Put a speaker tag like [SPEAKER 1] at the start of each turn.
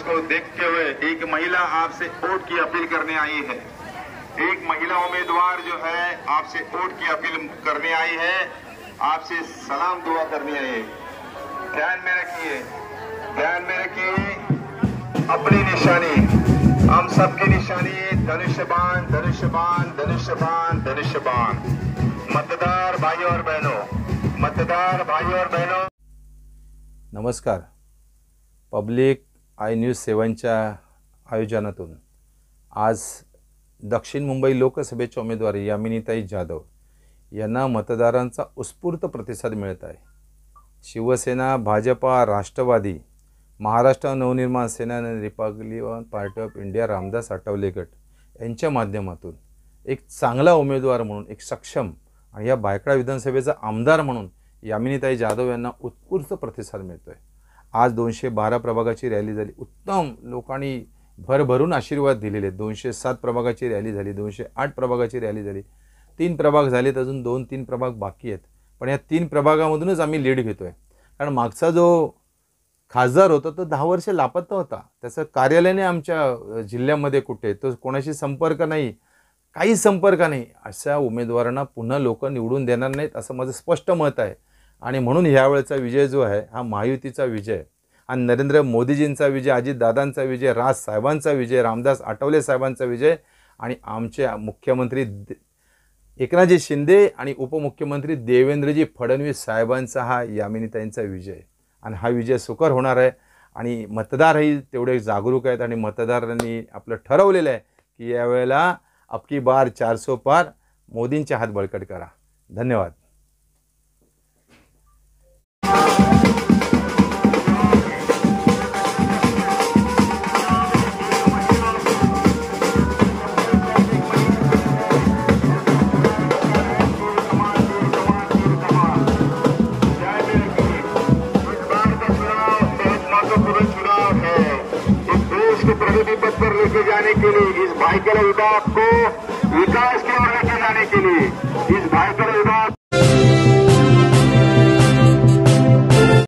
[SPEAKER 1] उसको देखते हुए एक महिला आपसे वोट की अपील करने आई है। एक महिला उम्मीदवार जो है आपसे वोट की अपील करने आई है, आपसे सलाम दुआ करने आई है। ध्यान में रखिए, ध्यान में रखिए अपनी निशानी, हम सबकी निशानी धनुष्यबाण धनुष्यबाण धनुष्यबाण धनुष्यबाण। मतदार भाई और बहनों, मतदार भाई और बहनों,
[SPEAKER 2] नमस्कार। पब्लिक आय न्यूज 7च्या आयोजनातून आज दक्षिण मुंबई लोकसभेचे उमेदवार यामिनीताई जाधव यांना मतदारांचा उत्स्फूर्त प्रतिसाद मिळत आहे। शिवसेना, भाजपा, राष्ट्रवादी, महाराष्ट्र नवनिर्माण सेना आणि Republican party of India Ramdas Athawale गट यांच्या माध्यमातून एक चांगला उमेदवार म्हणून, एक सक्षम आणि या बायकडा विधानसभेचा आमदार म्हणून यामिनीताई जाधव यांना उत्स्फूर्त प्रतिसाद मिळतोय। आज 212 प्रभागाची रॅली झाली, उत्तम लोकांनी भरभरून आशीर्वाद दिलेले। 207 प्रभागाची रॅली झाली, 208 प्रभागाची रॅली झाली, 3 प्रभाग झालेत, अजून 2-3 प्रभाग बाकी आहेत। पण या 3 प्रभागामधूनच आम्ही लीड घेतोय, कारण मागचा जो खासदार होता तो 10 वर्ष लापता होता। त्याचं कार्यालयाने आमच्या जिल्ह्यामध्ये कुठे, तो कोणाशी संपर्क नाही, काही संपर्क नाही। अशा उमेदवारांना पुन्हा लोक निवडून देणार नाहीत असं माझं स्पष्ट मत आहे। आणि म्हणून यावेळचा विजय जो आहे हा महायुतीचा विजय, हा नरेंद्र मोदीजींचा विजय, अजितदादांचा विजय, राज साहेबांचा विजय, रामदास आठवले साहेबांचा विजय आणि आमचे मुख्यमंत्री एकनाथजी शिंदे आणि उपमुख्यमंत्री देवेंद्रजी फडणवीस साहेबांचा हा यामिनीताईंचा विजय। आणि हा विजय सुकर होणार आहे। आणि मतदारही तेवढे जागरूक आहेत आणि मतदारांनी आपलं ठरवलेलं आहे की यावेळेला अबकी बार 400 पार, मोदींचे हात बळकट करा। धन्यवाद।
[SPEAKER 1] प्रगति पथ पर लेके जाने के लिए, इस भाईचारा विभाग को विकास की ओर लेके जाने के लिए, इस भाईचारा विभाग